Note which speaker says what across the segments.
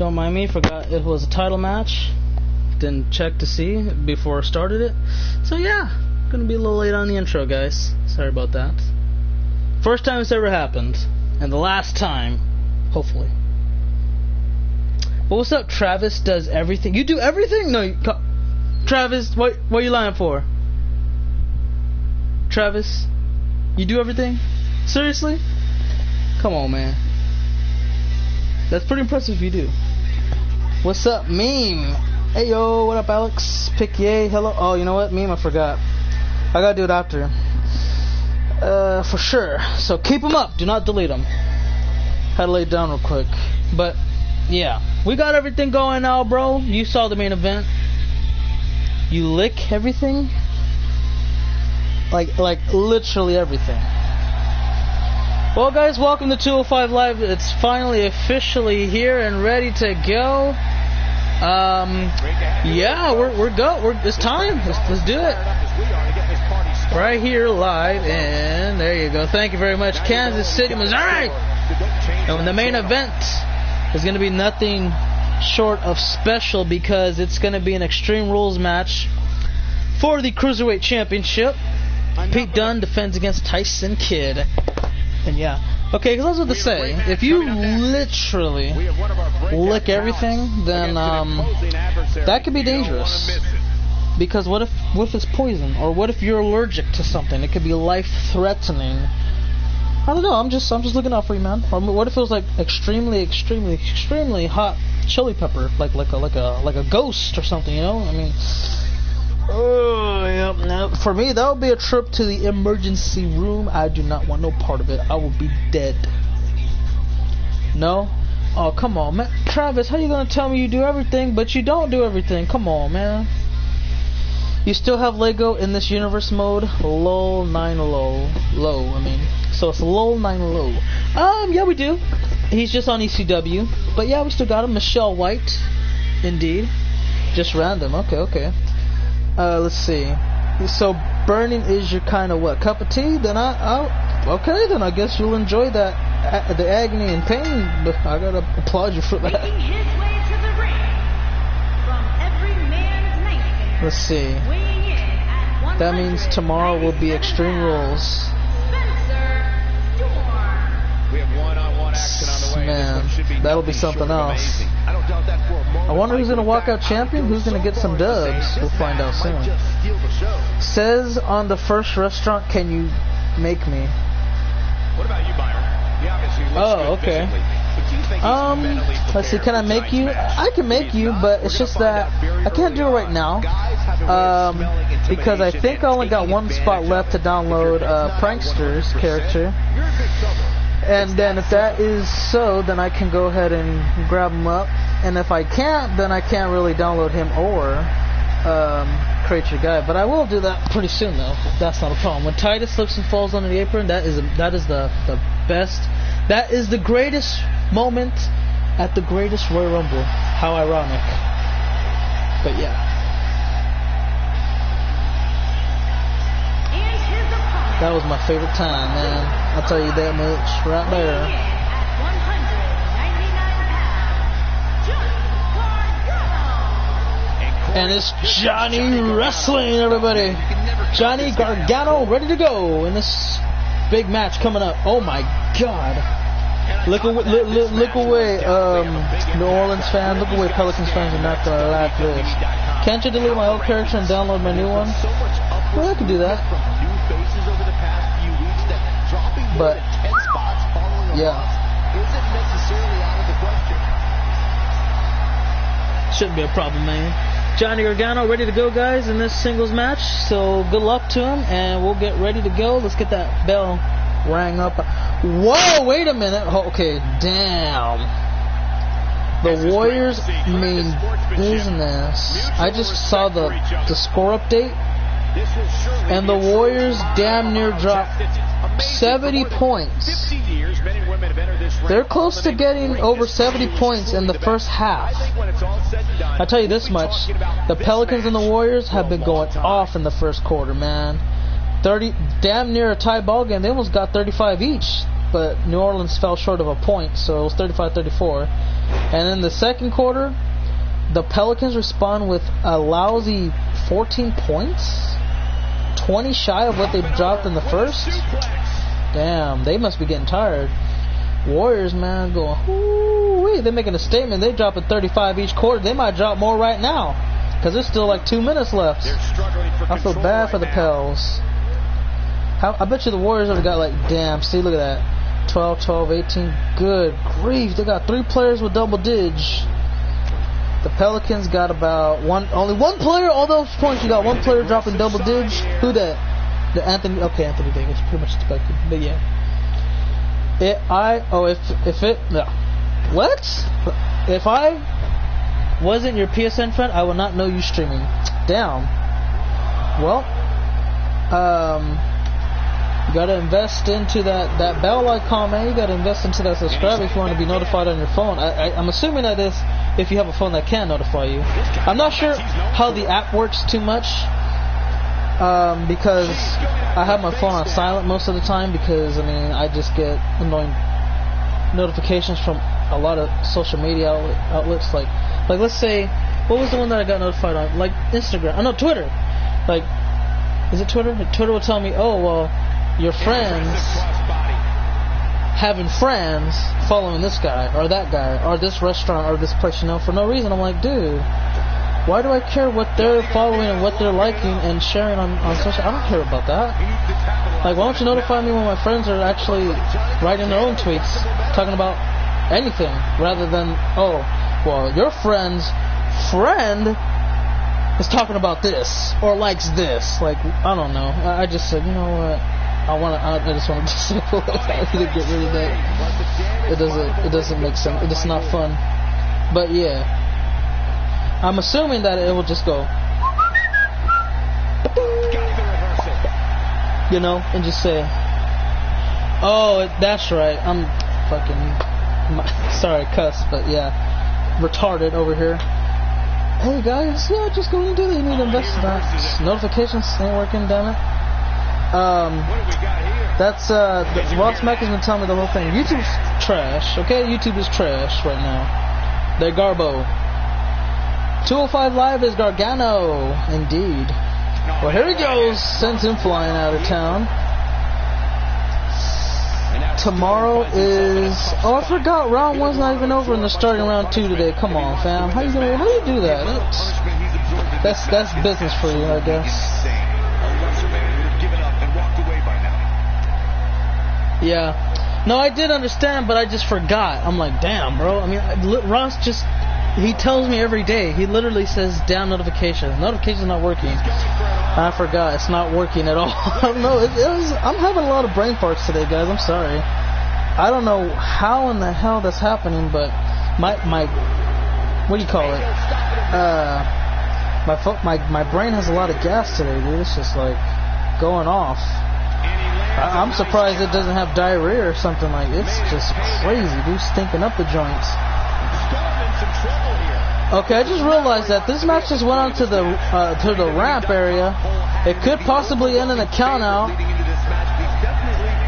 Speaker 1: Don't mind me, forgot it was a title match. Didn't check to see before I started it. So yeah, gonna be a little late on the intro, guys. Sorry about that. First time it's ever happened, and the last time, hopefully. But what's up, Travis does everything. You do everything? No, Travis, what are you lying for? Travis, you do everything? Seriously? Come on, man. That's pretty impressive if you do. What's up, Meme? Hey, yo, what up, Alex? Pick yay, hello. Oh, you know what? Meme, I forgot. I gotta do it after. For sure. So keep them up. Do not delete them. Had to lay it down real quick. But, yeah. We got everything going now, bro. You saw the main event. You lick everything? Like literally everything. Well, guys, welcome to 205 Live. It's finally officially here and ready to go. Yeah, it's time. Let's do it. Right here live, and there you go. Thank you very much, Kansas City, Missouri. And the main event is going to be nothing short of special because it's going to be an Extreme Rules match for the Cruiserweight Championship. Pete Dunne defends against Tyson Kidd. And yeah. Okay, because I was about to say, if you literally lick everything, then that could be dangerous. Because what if it's poison? Or what if you're allergic to something? It could be life-threatening. I don't know, I'm just looking out for you, man. Or what if it was like extremely hot chili pepper, like a ghost or something, you know? I mean, oh yeah. Now, for me, that would be a trip to the emergency room. I do not want no part of it. I will be dead. No? Oh, come on, man. Travis, how you gonna tell me you do everything, but you don't do everything? Come on, man. You still have Lego in this universe mode? Lol 9 low. I mean, so it's lol 9 low. Yeah, we do. He's just on ECW, but yeah, we still got him. Michelle White, indeed. Just random. Okay. Let's see. So burning is your kind of what? Cup of tea? Then okay. Then I guess you'll enjoy that the agony and pain. But I gotta applaud you for that.
Speaker 2: Making his way to the ring from every man's nation.
Speaker 1: Let's see. That means tomorrow will be Extreme Rules.
Speaker 3: We have one-on-one action on the way.
Speaker 1: Man, that'll be something else. I wonder who's going to walk out champion, who's going to get some dubs. We'll find out soon. Says on the first restaurant, can you make me?
Speaker 3: What about you, Byron?
Speaker 1: Oh, okay. Let's see, can I make you? I can make you, but it's just that I can't do it right now. Because I think I only got one spot left to download Prankster's character. And then if that is so, then I can go ahead and grab him up. And if I can't, then I can't really download him or create your guy. But I will do that pretty soon, though. That's not a problem. When Titus slips and falls under the apron, that is the best. That is the greatest moment at the greatest Royal Rumble. How ironic. But yeah. That was my favorite time, man. I'll tell you that much right there. And it's Johnny Wrestling, everybody. Johnny Gargano ready to go in this big match coming up. Oh my God. Look away, New Orleans fans. Look away, Pelicans fans are not going to like this. Can't you delete my old character and download my new one? Well, I can do that. But yeah, shouldn't be a problem, man. Johnny Gargano ready to go, guys, in this singles match. So good luck to him, and we'll get ready to go. Let's get that bell rang up. Whoa, wait a minute. Okay, damn. The Warriors mean business. I just saw the score update, and the Warriors damn near dropped 70 points. They're close to getting over 70 points in the first half. I'll tell you this much. The Pelicans and the Warriors have been going off in the first quarter, man. Damn near a tie ball game. They almost got 35 each, but New Orleans fell short of a point, so it was 35-34. And in the second quarter, the Pelicans respond with a lousy 14 points, 20 shy of what they dropped in the first. Damn, they must be getting tired. Warriors, man, going, ooh-wee. They're making a statement. They dropping 35 each quarter. They might drop more right now because there's still like 2 minutes left. I feel bad for the Pels. I bet you the Warriors would have got like, damn, see, look at that. 12, 12, 18. Good grief. They got 3 players with double digits. The Pelicans got about only one player, all those points, you got one player dropping double digits. Who that? The Anthony Davis, pretty much expected. But yeah. If I wasn't your PSN friend, I would not know you streaming. Damn. Well, you gotta invest into that bell icon, man. You gotta invest into that subscribe if you want to be notified on your phone. I'm assuming that is if you have a phone that can notify you. I'm not sure how the app works too much, because I have my phone on silent most of the time, because I mean I just get annoying notifications from a lot of social media outlets. Like let's say, what was the one that I got notified on? Like Instagram. I know Twitter. Like, is it Twitter? Twitter will tell me, oh well, your friends having friends following this guy or that guy or this restaurant or this place, you know, for no reason. I'm like, dude, why do I care what they're following and what they're liking and sharing on social? I don't care about that. Like, why don't you notify me when my friends are actually writing their own tweets talking about anything, rather than, oh, well, your friend's friend is talking about this or likes this. Like, I don't know. I just said, you know what? I just want to disable it. I need to get rid of that. It doesn't make sense. It's not fun. But yeah, I'm assuming that it will just go, you know, and just say, oh, that's right. I'm fucking sorry, cuss, but yeah, retarded over here. Hey guys, yeah, just go and do that. You need to invest in that. Notifications ain't working, damn it. That's Ross Mack has been telling me the whole thing. YouTube's trash, okay? YouTube is trash right now. They're Garbo. 205 Live is Gargano, indeed. Well, here he goes. Sends him flying out of town. Tomorrow is... Oh, I forgot. Round 1's not even over and they're starting round 2 today. Come on, fam. How do you do that? That's business for you, I guess. Yeah. No, I did understand, but I just forgot. I'm like, damn, bro. I mean, Ross just... He tells me every day. He literally says, damn notifications. Notifications not working. I forgot. It's not working at all. I don't know. I'm having a lot of brain farts today, guys. I'm sorry. I don't know how in the hell that's happening, but my what do you call it? My brain has a lot of gas today, dude. It's just like going off. I'm surprised it doesn't have diarrhea or something. Like, it's just crazy, dude. Stinking up the joints. Okay, I just realized that this match just went on to the ramp area. It could possibly end in a count out.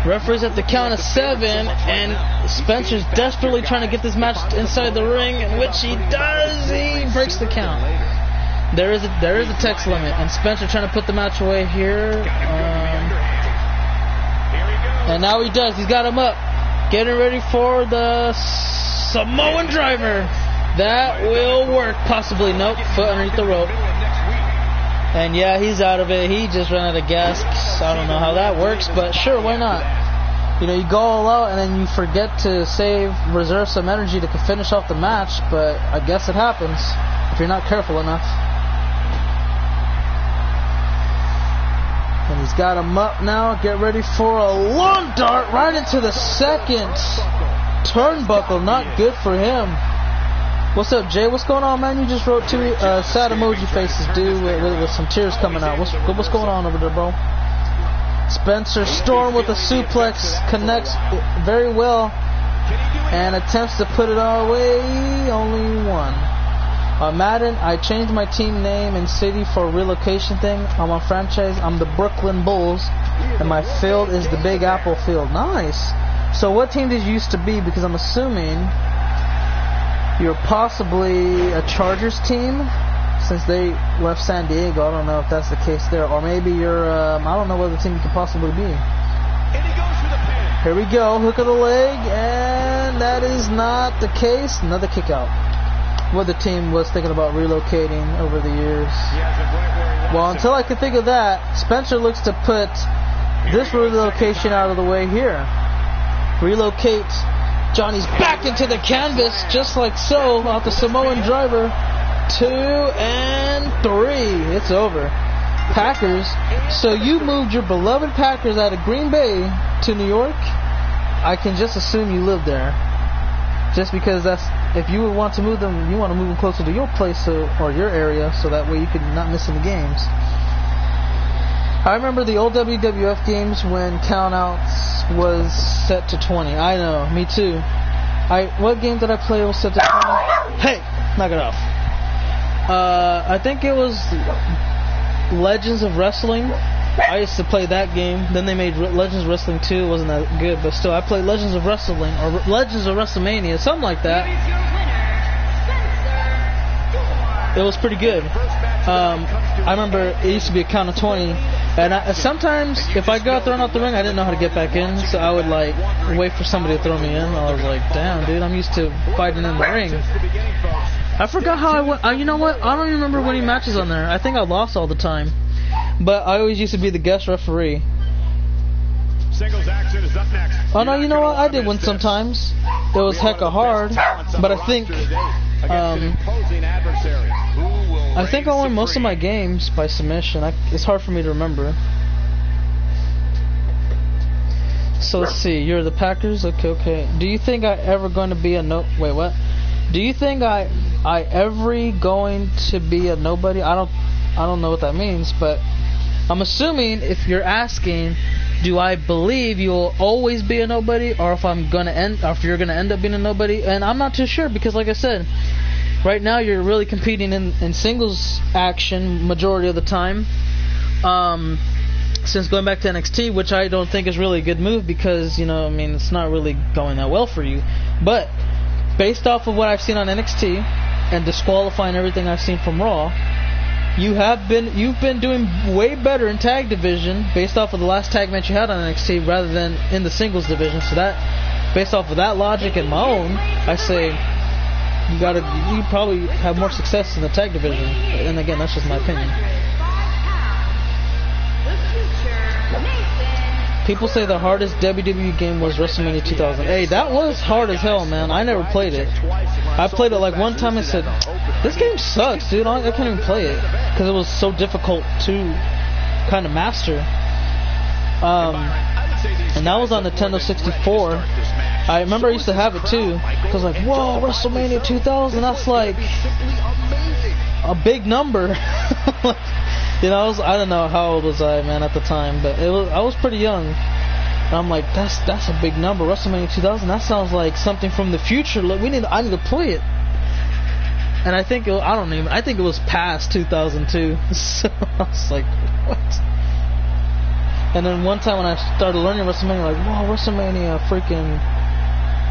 Speaker 1: Referee's at the count of 7, and Spencer's desperately trying to get this match inside the ring, in which he does. He breaks the count. There is a text limit, and Spencer trying to put the match away here. And now he does. He's got him up, getting ready for the Samoan driver. That will work, possibly. Nope, foot underneath the rope. And yeah, he's out of it. He just ran out of gas. I don't know how that works, but sure, why not? You know, you go all out and then you forget to reserve some energy to finish off the match, but I guess it happens if you're not careful enough. And he's got him up now. Get ready for a long dart right into the second turnbuckle. Not good for him. What's up, Jay? What's going on, man? You just wrote 2 sad emoji faces, dude, with some tears coming out. What's going on over there, bro? Spencer Storm with a suplex, connects very well and attempts to put it all away. Only one. Madden, I changed my team name and city for a relocation thing. I'm on franchise. I'm the Brooklyn Bulls, and my field is the Big Apple field. Nice. So what team did you used to be? Because I'm assuming you're possibly a Chargers team, since they left San Diego. I don't know if that's the case there. Or maybe you're, I don't know what other team you could possibly be.
Speaker 3: And he goes for the pin.
Speaker 1: Here we go, hook of the leg, and that is not the case. Another kick out. What the team was thinking about relocating over the years.
Speaker 3: He has it right where he wants
Speaker 1: Well,
Speaker 3: it.
Speaker 1: until I can think of that, Spencer looks to put this relocation out of the way here. Relocate Johnny's back into the canvas, just like so, off the Samoan driver. 2 and 3. It's over. Packers. So you moved your beloved Packers out of Green Bay to New York. I can just assume you live there. Just because that's, if you would want to move them, you want to move them closer to your place, so, or your area, so that way you could not miss any games. I remember the old WWF games when countouts was set to 20. I know, me too. What game did I play was set to 20? Hey, knock it off. I think it was Legends of Wrestling. I used to play that game. Then they made Legends of Wrestling 2. It wasn't that good, but still, I played Legends of Wrestling, or Legends of WrestleMania, something like that. It was pretty good. I remember it used to be a count of 20, and sometimes if I got thrown out the ring, I didn't know how to get back in, so I would like wait for somebody to throw me in. I was like, damn, dude, I'm used to fighting in the ring. I forgot how I went. You know what? I don't even remember winning matches on there. I think I lost all the time, but I always used to be the guest referee.
Speaker 3: Singles action is up next.
Speaker 1: Oh no, you know what? I did win sometimes. It was hecka hard, but I think I won most of my games by submission. It's hard for me to remember. So let's see. You're the Packers. Okay. Do you think I ever going to be a no? Wait, what? Do you think I ever going to be a nobody? I don't know what that means, but I'm assuming if you're asking, do I believe you'll always be a nobody, or if you're gonna end up being a nobody? And I'm not too sure, because like I said, right now you're really competing in singles action majority of the time. Since going back to NXT, which I don't think is really a good move, because it's not really going that well for you. But based off of what I've seen on NXT and disqualifying everything I've seen from Raw, you've been doing way better in tag division based off of the last tag match you had on NXT rather than in the singles division. So that, based off of that logic and my own, I say you probably have more success in the tag division. And again, that's just my opinion. People say the hardest WWE game was WrestleMania 2000. Hey, that was hard as hell, man. I never played it. I played it like one time and said, this game sucks, dude. I can't even play it, because it was so difficult to kind of master. And that was on Nintendo 64. I remember I used to have it too, because like, whoa, WrestleMania 2000, that's like a big number. I don't know how old was I, man, at the time, but I was pretty young. And I'm like, that's a big number. WrestleMania 2000, that sounds like something from the future. Look, I need to play it. And I think it was past 2002. So I was like, what? And then one time when I started learning WrestleMania, like, whoa,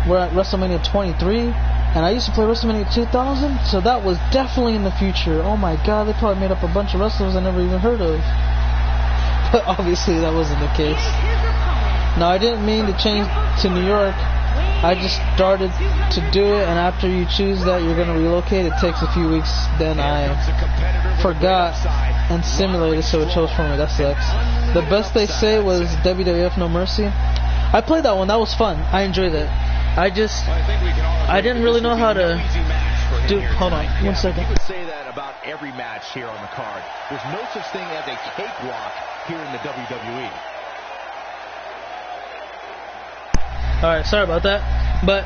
Speaker 1: we're at WrestleMania 23. And I used to play WrestleMania 2000, so that was definitely in the future. Oh my god, they probably made up a bunch of wrestlers I never even heard of. But obviously that wasn't the case. No, I didn't mean to change to New York. I just started to do it, and after you choose that you're going to relocate, it takes a few weeks. Then I forgot and simulated, so it chose for me. That sucks. The best they say was WWF No Mercy. I played that one. That was fun. I enjoyed it. I didn't really know how to do. Hold on, 1 second.
Speaker 3: You could say that about every match here on the card. There's no such thing as a cakewalk here in the WWE.
Speaker 1: Alright, sorry about that. But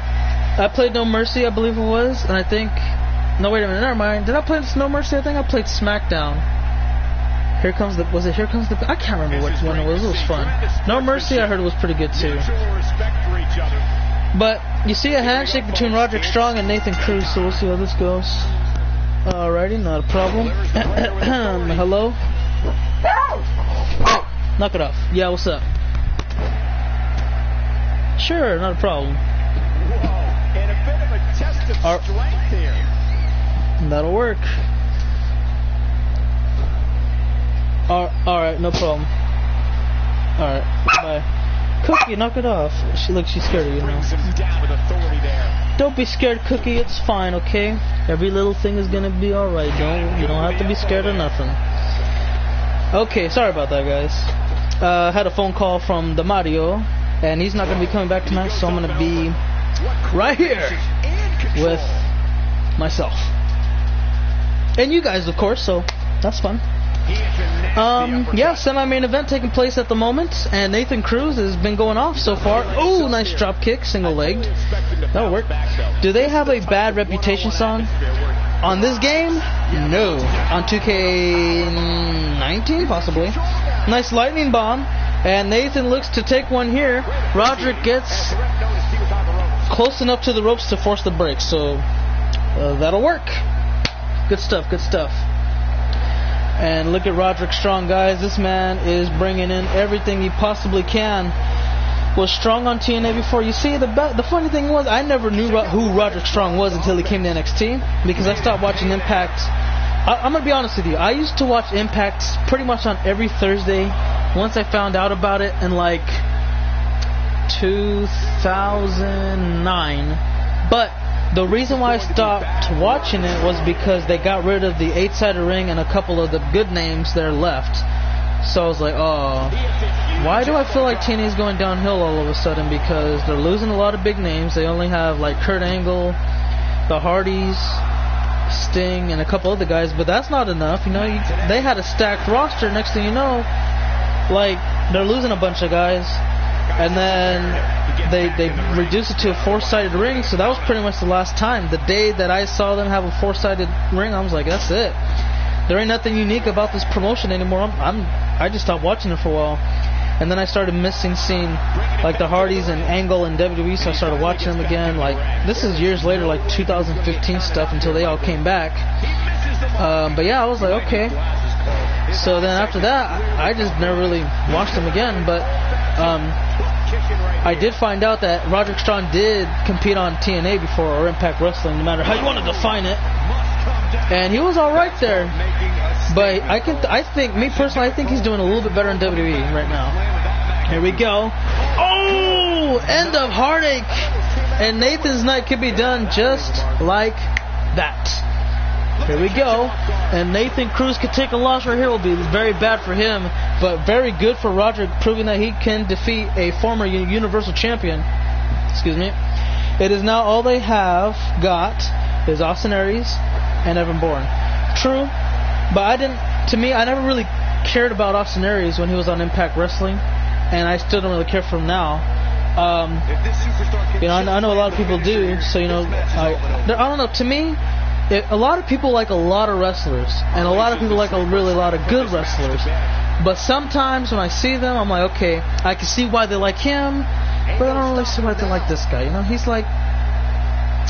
Speaker 1: I played No Mercy, I believe it was, and I think. No, wait a minute, never mind. Did I play No Mercy? I think I played SmackDown. I can't remember which one it was. It was fun. No Mercy, I heard it was pretty good too. But you see a handshake between Roderick Strong and Nathan Cruz, so we'll see how this goes. Alrighty, not a problem. Hello? Hey, knock it off. Yeah, what's up? Sure, not a problem.
Speaker 3: Whoa, and a bit of a test of strength here.
Speaker 1: That'll work. Alright, no problem. Alright, bye. Cookie, knock it off. She's scared of you now. Don't be scared, Cookie. It's fine, okay? Every little thing is gonna be alright. You don't have to be scared of nothing. Okay, sorry about that, guys. Had a phone call from the Mario, and he's not gonna be coming back tonight, so I'm gonna be right here with myself and you guys, of course. So that's fun. Yeah, semi-main event taking place at the moment, and Nathan Cruz has been going off so far. Oh, nice drop kick, single-legged. That'll work. Do they have a bad reputation song on this game? No. On 2K19, possibly. Nice lightning bomb, and Nathan looks to take one here. Roderick gets close enough to the ropes to force the break, so that'll work. Good stuff, good stuff. And look at Roderick Strong, guys. This man is bringing in everything he possibly can. Was strong on TNA before. You see, the funny thing was, I never knew who Roderick Strong was until he came to NXT, because I stopped watching Impact. I'm going to be honest with you. I used to watch Impact pretty much on every Thursday once I found out about it in like 2009. But the reason why I stopped watching it was because they got rid of the 8-sided ring and a couple of the good names that are left. So I was like, oh, why do I feel like TNA is going downhill all of a sudden? Because they're losing a lot of big names. They only have like Kurt Angle, the Hardys, Sting, and a couple other guys, but that's not enough. You know, they had a stacked roster. Next thing you know, like, they're losing a bunch of guys, and then they reduced it to a 4-sided ring. So that was pretty much the last time. The day that I saw them have a 4-sided ring, I was like, that's it. There ain't nothing unique about this promotion anymore. I just stopped watching it for a while. And then I started seeing like the Hardys and Angle and WWE, so I started watching them again. Like, this is years later, like 2015 stuff, until they all came back. But yeah, I was like, okay. So then after that, I just never really watched them again. But I did find out that Roderick Strong did compete on TNA before, or Impact Wrestling, no matter how you want to define it. And he was alright there. But I think he's doing a little bit better in WWE right now. Here we go. Oh! End of Heartache! And Nathan's night could be done just like that. Here we go. And Nathan Cruz could take a loss right here. It will be very bad for him, but very good for Roderick, proving that he can defeat a former Universal Champion. Excuse me. It is now all they have got is Austin Aries and Evan Bourne. True, but I never really cared about Austin Aries when he was on Impact Wrestling, and I still don't really care for him now. You know, I know a lot of people do, so, you know, I don't know, to me, a lot of people like a lot of wrestlers, and a lot of people like a lot of good wrestlers. But sometimes when I see them, I'm like, okay, I can see why they like him, but I don't really see why they like this guy. You know, he's like,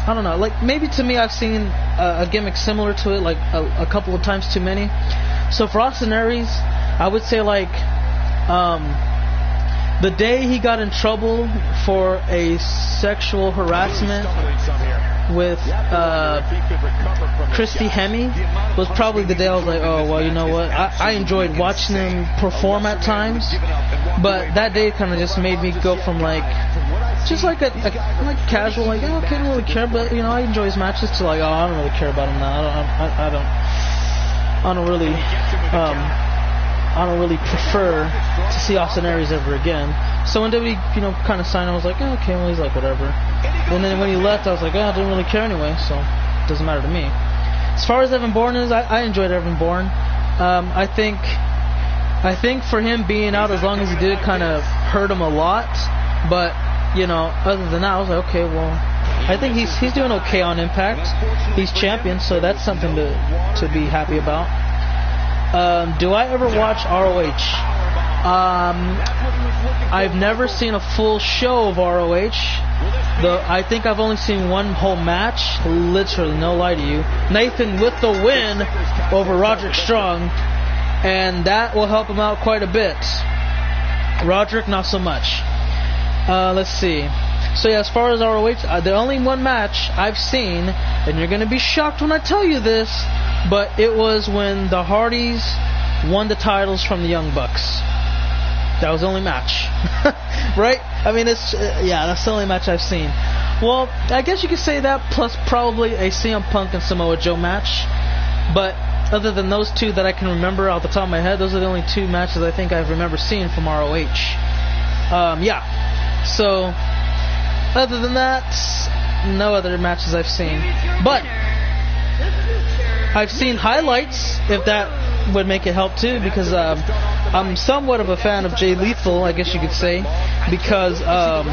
Speaker 1: I don't know, like, maybe to me I've seen a gimmick similar to it, like a couple of times too many. So for Austin Aries, I would say, like, the day he got in trouble for a sexual harassment with Christy Hemme was probably the day I was like, oh, well, you know what, I enjoyed watching him perform at times, but that day kind of just made me go from, like, just like a casual, like, oh, okay, I don't really care, but, you know, I enjoy his matches, to like, oh, I don't really care about him now. I don't really prefer to see Austin Aries ever again. So when WWE, you know, kind of signed him, I was like, oh, okay, well, he's like, whatever. And then when he left, I was like, oh, I didn't really care anyway, so it doesn't matter to me. As far as Evan Bourne is, I enjoyed Evan Bourne. I think for him being out as long as he did kind of hurt him a lot, but, you know, other than that, I was like, okay, well, I think he's doing okay on Impact. He's champion, so that's something to be happy about. Do I ever watch ROH? I've never seen a full show of ROH. I think I've only seen one whole match. Literally, no lie to you. Nathan with the win over Roderick Strong, and that will help him out quite a bit. Roderick, not so much. Let's see. So yeah, as far as ROH, the only one match I've seen, and you're gonna be shocked when I tell you this, but it was when the Hardys won the titles from the Young Bucks. That was the only match, right? I mean, it's yeah, that's the only match I've seen. Well, I guess you could say that, plus probably a CM Punk and Samoa Joe match. But other than those two that I can remember off the top of my head, those are the only two matches I think I remember seeing from ROH. Yeah. So, other than that, no other matches I've seen. But I've seen highlights, if that would make it help too, because I'm somewhat of a fan of Jay Lethal, I guess you could say, because I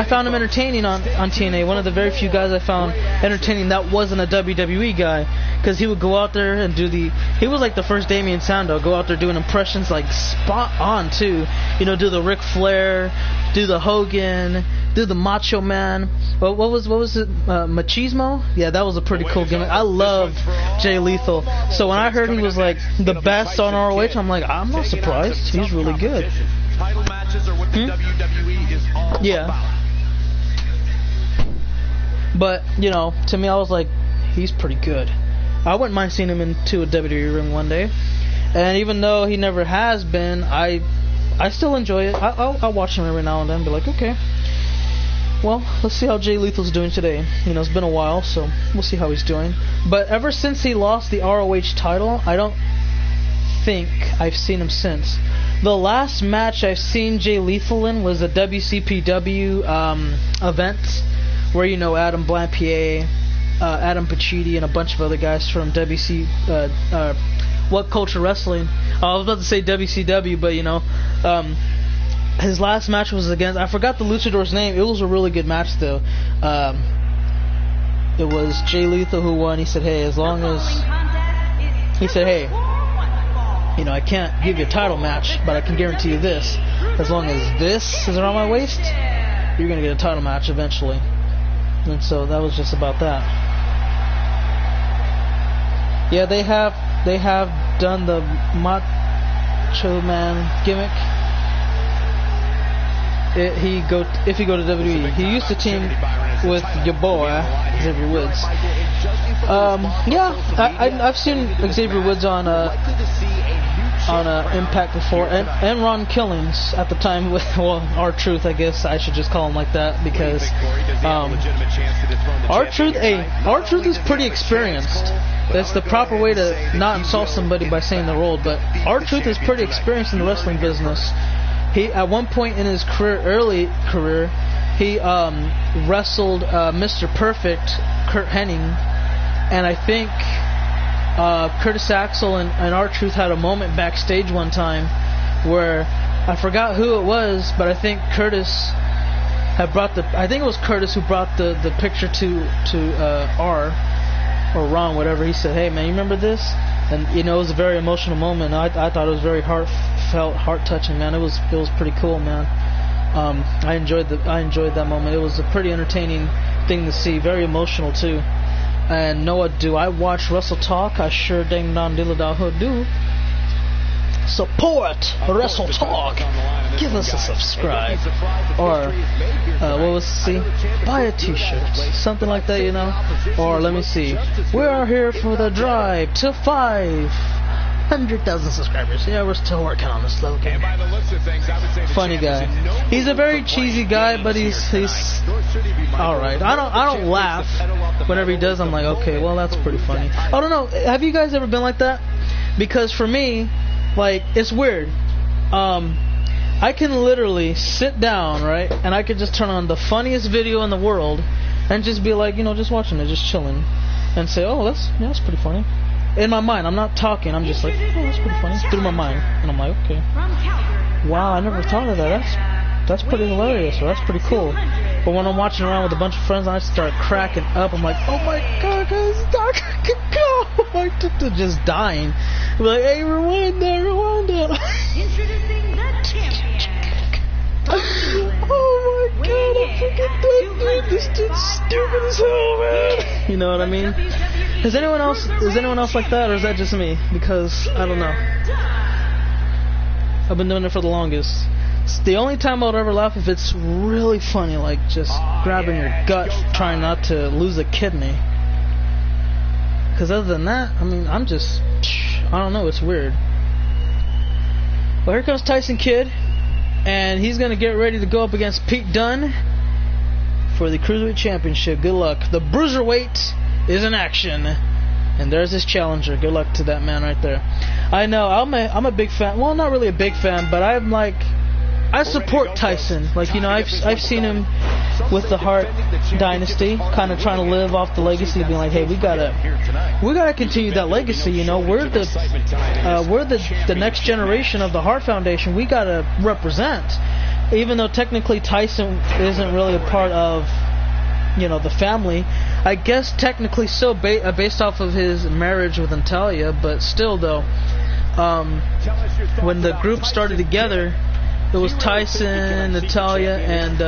Speaker 1: found him entertaining on TNA. One of the very few guys I found entertaining that wasn't a WWE guy, because he would go out there and he was like the first Damien Sandow, go out there doing impressions like spot on too. Do the Ric Flair, do the Hogan, do the Macho Man. What was it? Machismo? Yeah, that was a pretty cool gimmick. I love Jay Lethal. So when I heard he was like the best on ROH, I'm like, I'm not surprised. He's really good.
Speaker 3: Title matches are what the WWE is all about.
Speaker 1: But, to me, I was like, he's pretty good. I wouldn't mind seeing him into a WWE ring one day. And even though he never has been, I still enjoy it. I'll watch him every now and then and be like, okay, well, let's see how Jay Lethal's doing today. It's been a while, so we'll see how he's doing. But ever since he lost the ROH title, I don't think I've seen him since. The last match I've seen Jay Lethal in was a WCPW event where Adam Blampier, Adam Pacitti, and a bunch of other guys from What Culture Wrestling. I was about to say WCW, but his last match was against, I forgot the luchador's name. It was a really good match though. It was Jay Lethal who won. He said, hey, I can't give you a title match, but I can guarantee you this. As long as this is around my waist, you're going to get a title match eventually. And so that was just about that. Yeah, they have done the Macho Man gimmick. If you go to WWE, he used to team with your boy Xavier Woods. I've seen Xavier Woods on Impact before, and Ron Killings at the time with R-Truth. I guess I should just call him like that, because R-Truth is pretty experienced. That's the proper way to not insult somebody by saying they're old, but R-Truth is pretty experienced in the wrestling business. He, at one point in his early career, he wrestled Mr. Perfect, Kurt Hennig, and I think Curtis Axel and R-Truth had a moment backstage one time where I forgot who it was, but I think Curtis had it was Curtis who brought the picture to R or Ron, whatever. He said, "Hey man, you remember this?" And it was a very emotional moment. I thought it was very heartfelt, heart-touching, man. It was pretty cool, man. I enjoyed that moment. It was a pretty entertaining thing to see, very emotional too. And Noah, do I watch Wrestle Talk? I sure dang don diddle do. Support Wrestle Talk. Give us a subscribe, or buy a T-shirt, something like that, Or let me see. We are here for the drive to 500,000 subscribers. Yeah, we're still working on this slogan. Funny guy. He's a very cheesy guy, but he's all right. I don't laugh whenever he does. I'm like, okay, well that's pretty funny. I don't know. Have you guys ever been like that? Because for me, like, it's weird. I can literally sit down, right, and I could just turn on the funniest video in the world and just be like, just watching it, just chilling, and say, oh, that's pretty funny. In my mind, I'm not talking, I'm just like, oh, that's pretty funny, through my mind, and I'm like, okay, wow, I never thought of that, that's pretty hilarious, or that's pretty cool. But when I'm watching around with a bunch of friends and I start cracking up, I'm like, oh my god, guys, I'm just dying. I'm like, hey, rewind that.
Speaker 2: Introducing the champion.
Speaker 1: Oh my god, I forget that dude. This dude's stupid as hell, man. You know what I mean? Is anyone else like that, or is that just me? Because I don't know. I've been doing it for the longest. The only time I'll ever laugh if it's really funny, like just grabbing your gut, trying not to lose a kidney. Because other than that, I mean, I don't know, it's weird. Well, here comes Tyson Kidd, and he's going to get ready to go up against Pete Dunne for the Cruiserweight Championship. Good luck. The Bruiserweight is in action. And there's his challenger. Good luck to that man right there. I know, I'm a big fan. Well, not really a big fan, but I support Tyson. Like, you know, I've seen him with the Hart Dynasty, kind of trying to live off the legacy, being like, hey, we gotta continue that legacy. You know, we're the next generation of the Hart Foundation. We gotta represent, even though technically Tyson isn't really a part of, you know, the family. I guess technically so, based off of his marriage with Natalia, but still though, when the group started together, it was Tyson, Natalia, and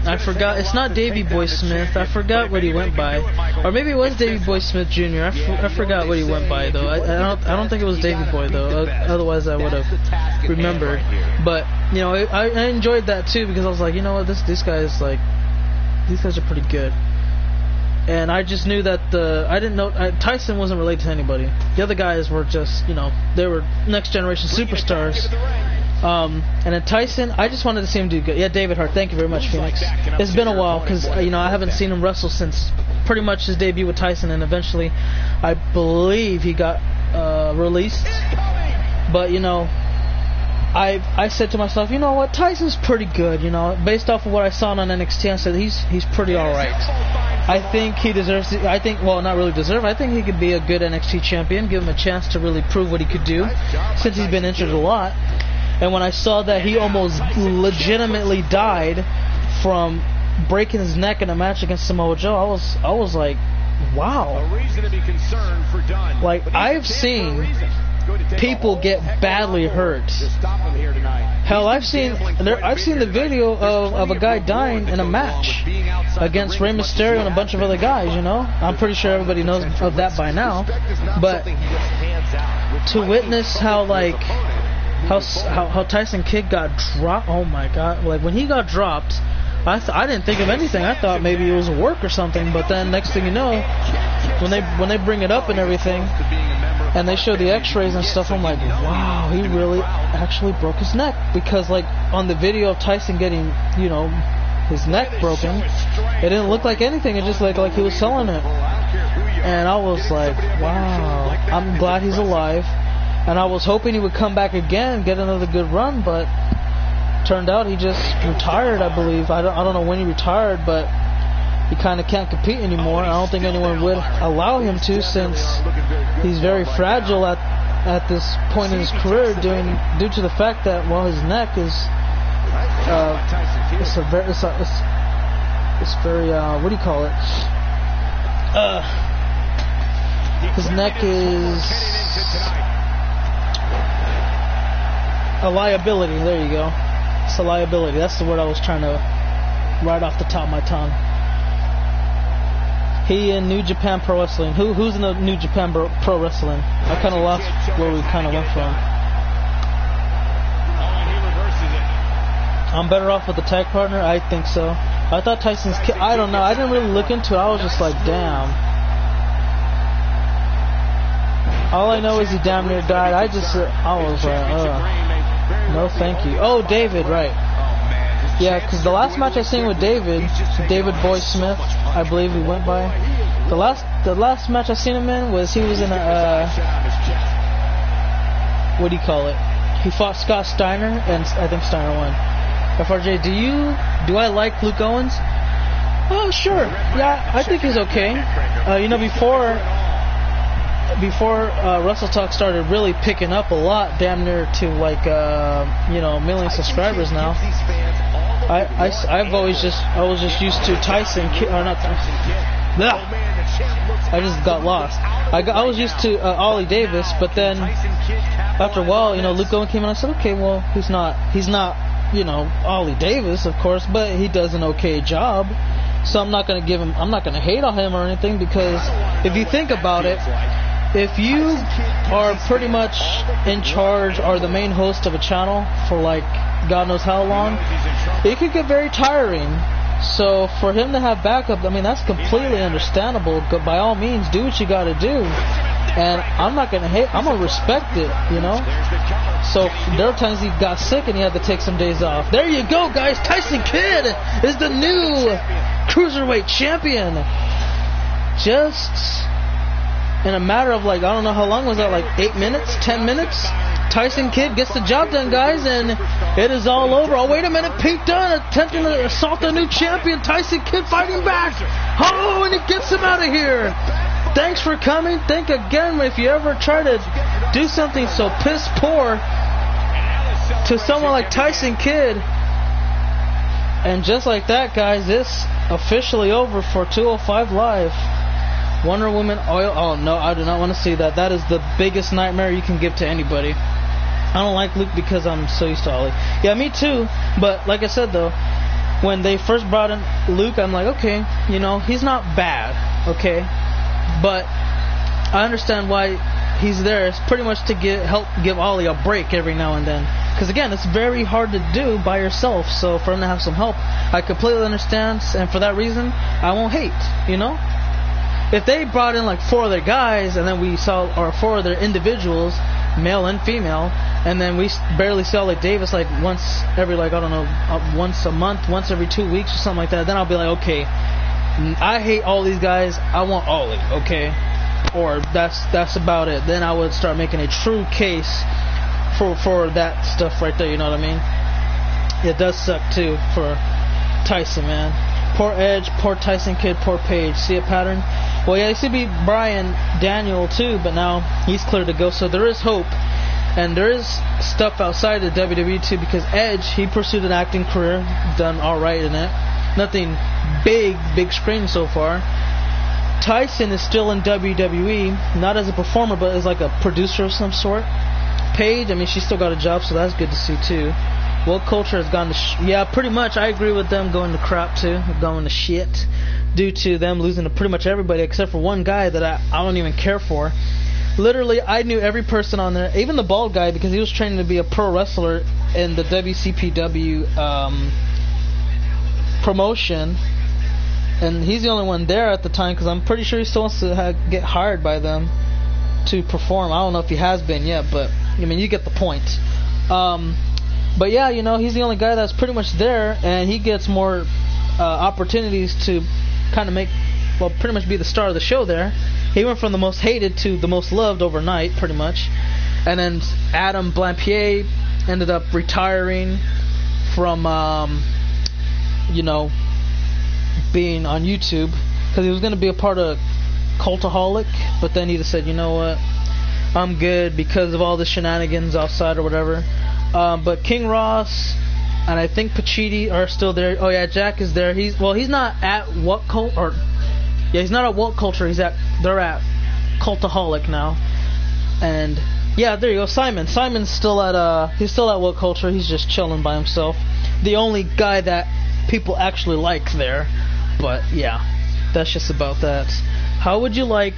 Speaker 1: I forgot. It's not Davey Boy Smith. I forgot what he went by, or maybe it was Davey Boy Smith Jr. I forgot what he went by though. I don't think it was Davey Boy though. Otherwise, I would have remembered. But you know, I enjoyed that too because I was like, you know what, these guys are pretty good. And I just knew that Tyson wasn't related to anybody. The other guys were just, you know, they were next generation superstars. And then Tyson, I just wanted to see him do good. Yeah, David Hart, thank you very much, Phoenix. It's been a while because, you know, I haven't seen him wrestle since pretty much his debut with Tyson, and eventually I believe he got released. But, you know, I said to myself, you know what, Tyson's pretty good, you know, based off of what I saw on NXT. I said he's pretty alright. I think he deserves it. I think not really deserve. I think he could be a good NXT champion, give him a chance to really prove what he could do, since he's been injured a lot. And when I saw that he almost legitimately died from breaking his neck in a match against Samoa Joe, I was like, wow. Like, I've seen people get badly hurt. Hell, I've seen the video of a guy dying in a match against Rey Mysterio and a bunch of other guys, you know? I'm pretty sure everybody knows of that by now. But to witness how Tyson Kidd got dropped, oh my god, like when he got dropped, I didn't think of anything. I thought maybe it was a work or something, but then next thing you know, when they bring it up and everything, and they show the x-rays and stuff, I'm like, wow, he really actually broke his neck. Because like on the video of Tyson getting, you know, his neck broken, it didn't look like anything. It just looked like he was selling it. And I was like, wow, I'm glad he's alive. And I was hoping he would come back again, get another good run, but turned out he just retired, I believe. I don't know when he retired, but he kind of can't compete anymore. I don't think anyone would allow him to, since he's very fragile at this point in his career, due to the fact that, well, his neck is it's very what do you call it? His neck is a liability. There you go. It's a liability. That's the word I was trying to right off the top of my tongue. He in New Japan Pro Wrestling. Who's in the New Japan Pro Wrestling? I kind of lost where we kind of went from. I'm better off with the tag partner? I think so. I thought Tyson's Kidd, I don't know. I didn't really look into it. I was just like, damn. All I know is he damn near died. I was like, no thank you. Oh, David, right. Yeah, because the last match I seen with David Boy Smith, I believe he went by. The last match I seen him in was he was in a what do you call it? He fought Scott Steiner, and I think Steiner won. FRJ, do I like Luke Owens? Oh, sure. Yeah, I think he's okay. You know, before Wrestle Talk started really picking up a lot, damn near to like you know, 1 million subscribers now. I was just used to Tyson, or not Tyson. I just got lost. I was used to Ollie Davis, but then after a while, you know, Luke Owen came in. I said, okay, well, he's not, you know, Ollie Davis, of course, but he does an okay job. So I'm not gonna hate on him or anything, because if you think about it, if you are pretty much in charge or the main host of a channel for like God knows how long, it could get very tiring. So for him to have backup, I mean, that's completely understandable. By all means, do what you got to do. And I'm not going to hate, I'm going to respect it, you know. So there are times he got sick and he had to take some days off. There you go, guys. Tyson Kidd is the new Cruiserweight champion. Just in a matter of, like, I don't know how long was that, like 8 minutes, 10 minutes? Tyson Kidd gets the job done, guys, and it is all over. Oh, wait a minute. Pete Dunne attempting to assault the new champion. Tyson Kidd fighting back. Oh, and it gets him out of here. Thanks for coming. Think again if you ever try to do something so piss poor to someone like Tyson Kidd. And just like that, guys, it's officially over for 205 Live. Wonder Woman oil. Oh, no, I do not want to see that. That is the biggest nightmare you can give to anybody. I don't like Luke because I'm so used to Ollie. Yeah, me too. But like I said, though, when they first brought in Luke, I'm like, okay, you know, he's not bad, okay? But I understand why he's there. It's pretty much to help give Ollie a break every now and then. Because, again, it's very hard to do by yourself. So for him to have some help, I completely understand. And for that reason, I won't hate, you know? If they brought in like 4 other guys and then we saw, or 4 other individuals, male and female, and then we barely saw like Davis like once every, like, I don't know, once a month, once every 2 weeks or something like that, then I'll be like, okay, I hate all these guys, I want Ollie, okay? Or that's about it. Then I would start making a true case for that stuff right there, you know what I mean? It does suck too for Tyson, man. Poor Edge, poor Tyson Kidd, poor Paige. See a pattern? Well, yeah, it used to be Bryan Daniel too, but now he's clear to go. So there is hope, and there is stuff outside of WWE too, because Edge, he pursued an acting career, done all right in it. Nothing big screen so far. Tyson is still in WWE, not as a performer, but as like a producer of some sort. Paige, I mean, she still got a job, so that's good to see too. Woke culture has gone to yeah, pretty much. I agree with them going to crap too, going to shit, due to them losing to pretty much everybody except for one guy that I don't even care for. Literally, I knew every person on there, even the bald guy, because he was training to be a pro wrestler in the WCPW promotion, and he's the only one there at the time, because I'm pretty sure he still wants to get hired by them to perform. I don't know if he has been yet, but I mean, you get the point. But yeah, you know, he's the only guy that's pretty much there, and he gets more opportunities to kind of pretty much be the star of the show there. He went from the most hated to the most loved overnight, pretty much. And then Adam Blampied ended up retiring from, you know, being on YouTube, because he was going to be a part of Cultaholic, but then he just said, you know what, I'm good because of all the shenanigans outside or whatever. But King Ross and I think Pacitti are still there. Oh yeah, Jack is there. He's not at What Cult, or yeah, he's not at What Culture. They're at Cultaholic now. And yeah, there you go. Simon's still at What Culture. He's just chilling by himself. The only guy that people actually like there. But yeah, that's just about that. How would you like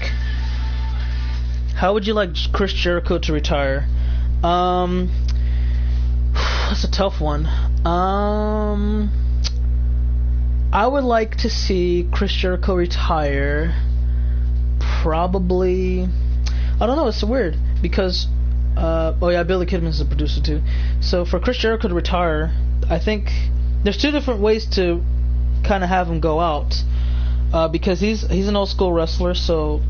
Speaker 1: Chris Jericho to retire? That's a tough one. I would like to see Chris Jericho retire. Probably, I don't know. It's weird because Billy Kidman's the producer too. So for Chris Jericho to retire, I think there's 2 different ways to kind of have him go out. Because he's an old school wrestler, so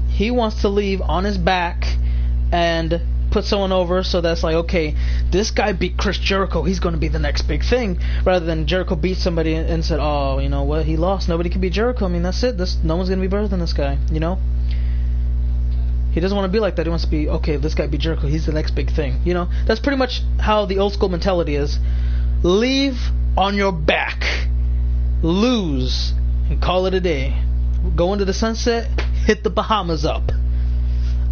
Speaker 1: he wants to leave on his back and put someone over, so that's like, okay, this guy beat Chris Jericho, he's going to be the next big thing, rather than Jericho beat somebody and said, oh, you know what, he lost, nobody can beat Jericho, I mean, that's it, no one's going to be better than this guy, you know? He doesn't want to be like that. He wants to be, okay, this guy beat Jericho, he's the next big thing, you know? That's pretty much how the old school mentality is. Leave on your back, lose, and call it a day. Go into the sunset, hit the Bahamas up.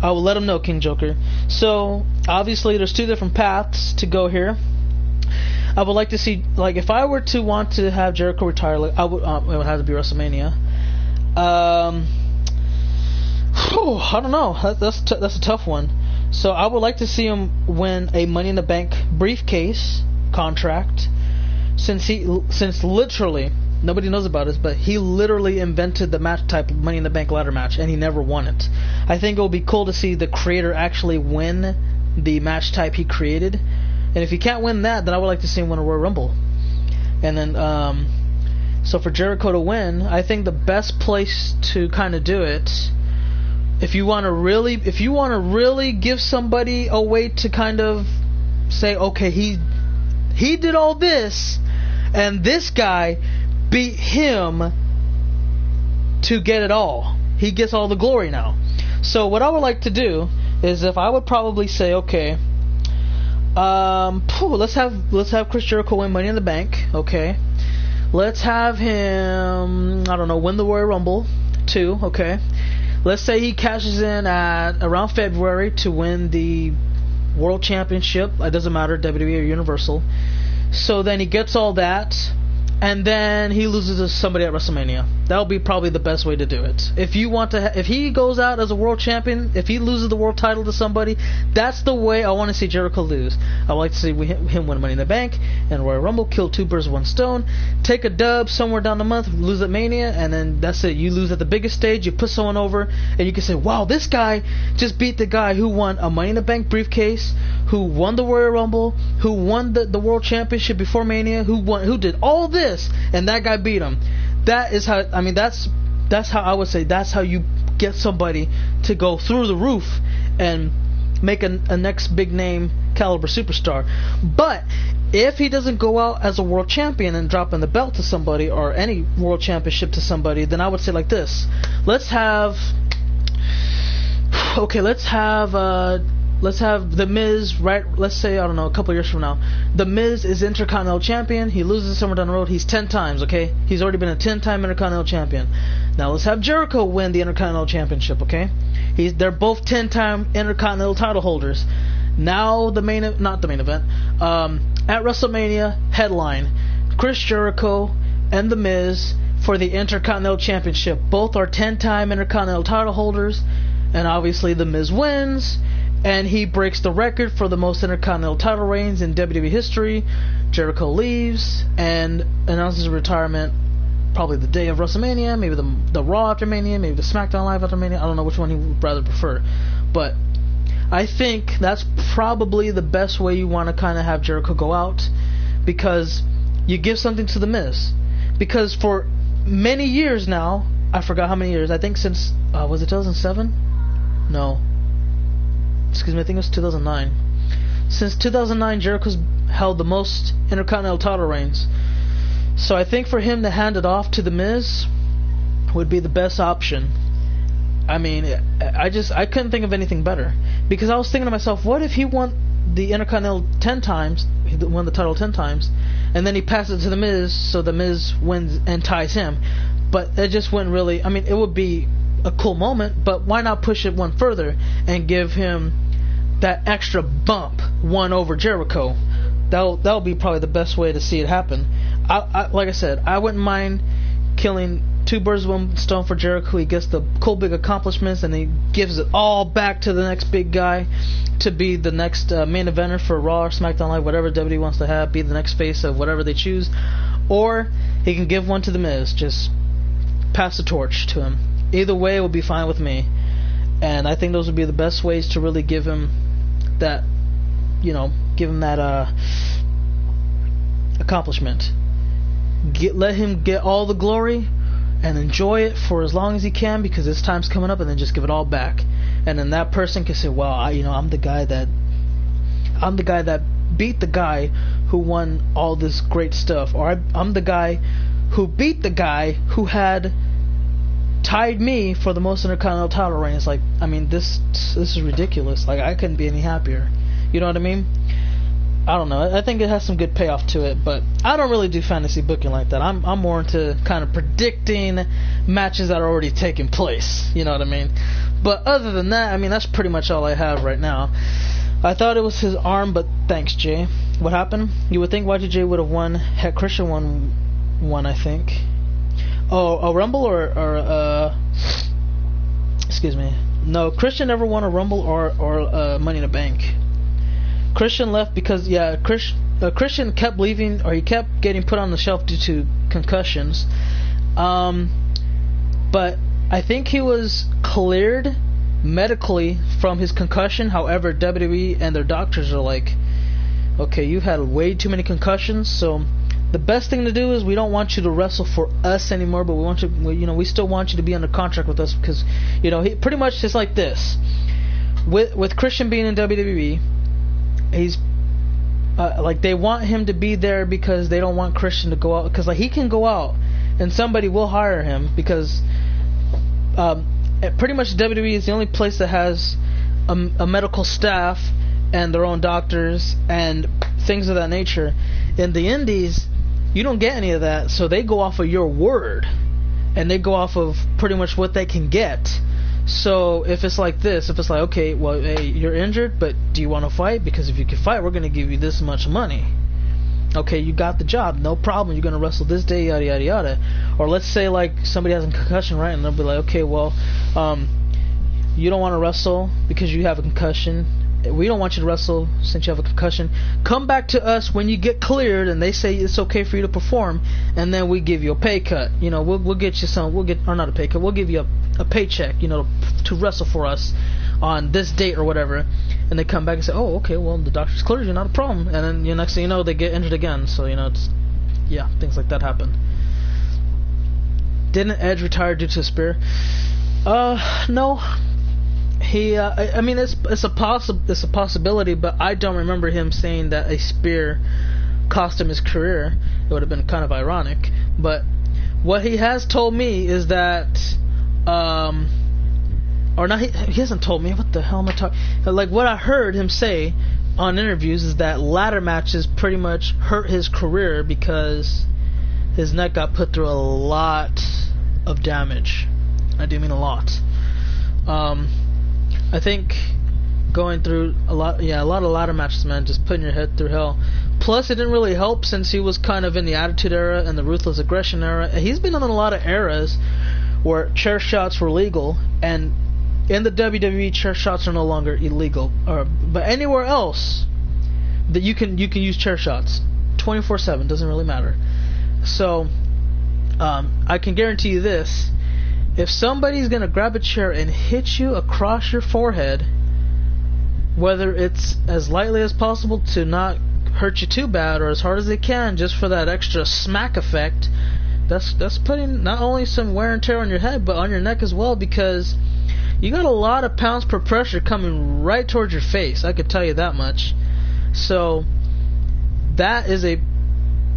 Speaker 1: I will let him know, King Joker. So, obviously, there's 2 different paths to go here. I would like to see, like, if I were to want to have Jericho retire, like, it would have to be WrestleMania. I don't know. That's a tough one. So, I would like to see him win a Money in the Bank briefcase contract. Since literally, nobody knows about this, but he literally invented the match type of Money in the Bank ladder match, and he never won it. I think it would be cool to see the creator actually win the match type he created. And if he can't win that, then I would like to see him win a Royal Rumble. And then, so for Jericho to win, I think the best place to kind of do it, if you want to really give somebody a way to kind of say, okay, he did all this, and this guy beat him to get it all. He gets all the glory now. So what I would like to do is, if I would probably say, okay, let's have Chris Jericho win Money in the Bank. Okay, let's have him, I don't know, win the Royal Rumble too. Okay, let's say he cashes in at around February to win the World Championship. It doesn't matter, WWE or Universal. So then he gets all that, and then he loses to somebody at WrestleMania. That would be probably the best way to do it. If he goes out as a world champion, if he loses the world title to somebody, that's the way I want to see Jericho lose. I would like to see him win Money in the Bank and Royal Rumble, kill two birds with one stone, take a dub somewhere down the month, lose at Mania, and then that's it. You lose at the biggest stage, you put someone over, and you can say, wow, this guy just beat the guy who won a Money in the Bank briefcase, who won the Royal Rumble, who won the World Championship before Mania, who did all this, and that guy beat him. That is how, I mean, that's how I would say, that's how you get somebody to go through the roof and make a next big name caliber superstar. But if he doesn't go out as a world champion and dropping the belt to somebody, or any world championship to somebody, then I would say like this: let's have The Miz, right? Let's say, I don't know, a couple years from now, The Miz is Intercontinental Champion. He loses somewhere down the road. He's 10 times, okay? He's already been a 10-time Intercontinental Champion. Now let's have Jericho win the Intercontinental Championship, okay? They're both 10-time Intercontinental title holders. Now not the main event. At WrestleMania, headline: Chris Jericho and The Miz for the Intercontinental Championship. Both are 10-time Intercontinental title holders, and obviously The Miz wins, and he breaks the record for the most Intercontinental title reigns in WWE history. Jericho leaves and announces his retirement probably the day of WrestleMania, maybe the Raw after Mania, maybe the SmackDown Live after Mania. I don't know which one he would rather prefer. But I think that's probably the best way you want to kind of have Jericho go out, because you give something to The Miz. Because for many years now, I forgot how many years, I think since, was it 2007? No. Excuse me, I think it was 2009. Since 2009, Jericho's held the most Intercontinental title reigns. So I think for him to hand it off to The Miz would be the best option. I mean, I couldn't think of anything better. Because I was thinking to myself, what if he won the Intercontinental 10 times, he won the title 10 times, and then he passes it to The Miz, so The Miz wins and ties him. But it just wouldn't really, I mean, it would be a cool moment, but why not push it one further and give him that extra bump, one over Jericho? That'll be probably the best way to see it happen. Like I said, I wouldn't mind killing two birds with one stone for Jericho. He gets the cool big accomplishments, and he gives it all back to the next big guy to be the next main eventer for Raw or SmackDown Live, whatever WWE wants to have, be the next face of whatever they choose. Or he can give one to The Miz, just pass the torch to him. Either way, it would be fine with me. And I think those would be the best ways to really give him that, accomplishment. Let him get all the glory and enjoy it for as long as he can, because his time's coming up, and then just give it all back. And then that person can say, well, I'm the guy that beat the guy who won all this great stuff, or I'm the guy who beat the guy who had tied me for the most Intercontinental title reigns. Like, I mean, this is ridiculous. Like, I couldn't be any happier. You know what I mean? I don't know. I think it has some good payoff to it, but I don't really do fantasy booking like that. I'm more into kind of predicting matches that are already taking place. You know what I mean? But other than that, I mean, that's pretty much all I have right now. I thought it was his arm, but thanks, Jay. What happened? You would think Y2J would have won. Heck, Christian won, I think. Oh, a Rumble or excuse me. No, Christian never won a Rumble or Money in the Bank. Christian left because, Christian kept leaving, or he kept getting put on the shelf due to concussions. But I think he was cleared medically from his concussion. However, WWE and their doctors are like, okay, you've had way too many concussions, so the best thing to do is we don't want you to wrestle for us anymore, but we still want you to be under contract with us, because he pretty much is like this. With Christian being in WWE, he's like, they want him to be there because they don't want Christian to go out, because like he can go out and somebody will hire him, because pretty much WWE is the only place that has a medical staff and their own doctors and things of that nature. In the indies, you don't get any of that, so they go off of your word, and they go off of pretty much what they can get. So if it's like this, if it's like, okay, well, hey, you're injured, but do you want to fight? Because if you can fight, we're going to give you this much money. Okay, you got the job, no problem, you're going to wrestle this day, yada yada yada. Or let's say like somebody has a concussion, right, and they'll be like, okay, well, you don't want to wrestle because you have a concussion. We don't want you to wrestle since you have a concussion. Come back to us when you get cleared and they say it's okay for you to perform, and then we give you a pay cut. We'll get you some. Or not a pay cut. We'll give you a paycheck. To wrestle for us on this date or whatever. And they come back and say, oh, okay, well, the doctor's cleared you, not a problem. And then next thing you know, they get injured again. So things like that happen. Didn't Edge retire due to a spear? No. He, I mean, it's a possibility, but I don't remember him saying that a spear cost him his career. It would have been kind of ironic. But what he has told me is that, or not, he hasn't told me. What the hell am I talking? Like, what I heard him say on interviews is that ladder matches pretty much hurt his career because his neck got put through a lot of damage. I do mean a lot. I think going through a lot of ladder matches, man, just putting your head through hell. Plus, it didn't really help since he was kind of in the Attitude Era and the Ruthless Aggression Era. He's been in a lot of eras where chair shots were legal, and in the WWE, chair shots are no longer illegal. But anywhere else that you can use chair shots 24/7, doesn't really matter. So I can guarantee you this. If somebody's going to grab a chair and hit you across your forehead, whether it's as lightly as possible to not hurt you too bad, or as hard as they can just for that extra smack effect, that's putting not only some wear and tear on your head, but on your neck as well, because you got a lot of pounds per pressure coming right towards your face. I could tell you that much. So that is a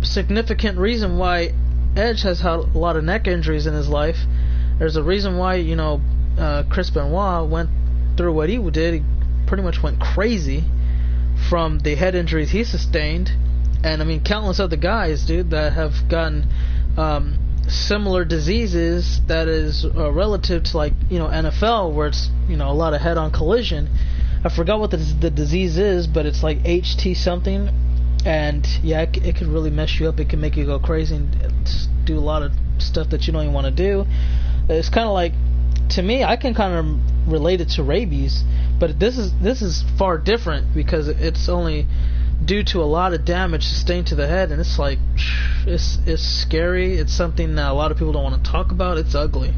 Speaker 1: significant reason why Edge has had a lot of neck injuries in his life. There's a reason why, Chris Benoit went through what he did. He pretty much went crazy from the head injuries he sustained. And, I mean, countless other guys, dude, that have gotten similar diseases that is relative to, like, NFL, where it's, a lot of head-on collision. I forgot what the disease is, but it's like HT something. And, yeah, it could really mess you up. It can make you go crazy and do a lot of stuff that you don't even want to do. It's kind of like, to me, I can kind of relate it to rabies, but this is far different because it's only due to a lot of damage sustained to the head, and it's like, it's scary. It's something that a lot of people don't want to talk about. It's ugly.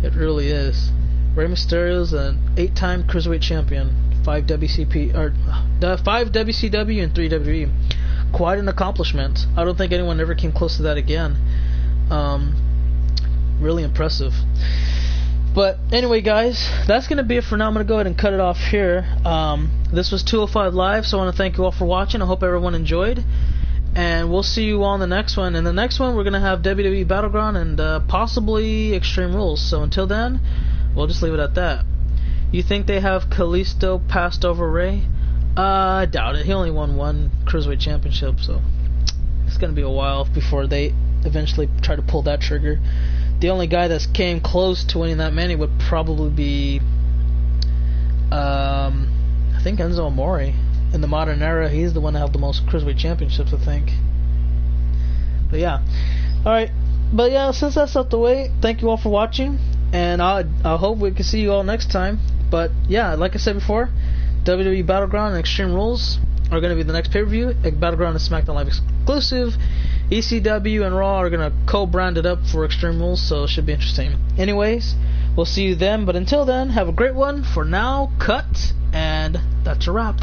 Speaker 1: It really is. Rey Mysterio's an 8-time Cruiserweight champion, 5 WCW and 3 WWE. Quite an accomplishment. I don't think anyone ever came close to that again. Really impressive. But anyway, guys, that's going to be it for now. I'm going to go ahead and cut it off here. This was 205 Live, so I want to thank you all for watching. I hope everyone enjoyed. And we'll see you all in the next one. In the next one, we're going to have WWE Battleground and possibly Extreme Rules. So until then, we'll just leave it at that. You think they have Kalisto passed over Rey? I doubt it. He only won one Cruiserweight Championship, so it's going to be a while before they eventually try to pull that trigger. The only guy that came close to winning that many would probably be, I think, Enzo Amore. In the modern era, he's the one that held the most Cruiserweight Championships, I think. But yeah. Alright. But yeah, since that's out the way, thank you all for watching. And I hope we can see you all next time. But yeah, like I said before, WWE Battleground and Extreme Rules, are going to be the next pay-per-view. Battleground is SmackDown Live exclusive. ECW and Raw are going to co-brand it up for Extreme Rules, so it should be interesting. Anyways, we'll see you then, but until then, have a great one. For now, cut, and that's a wrap.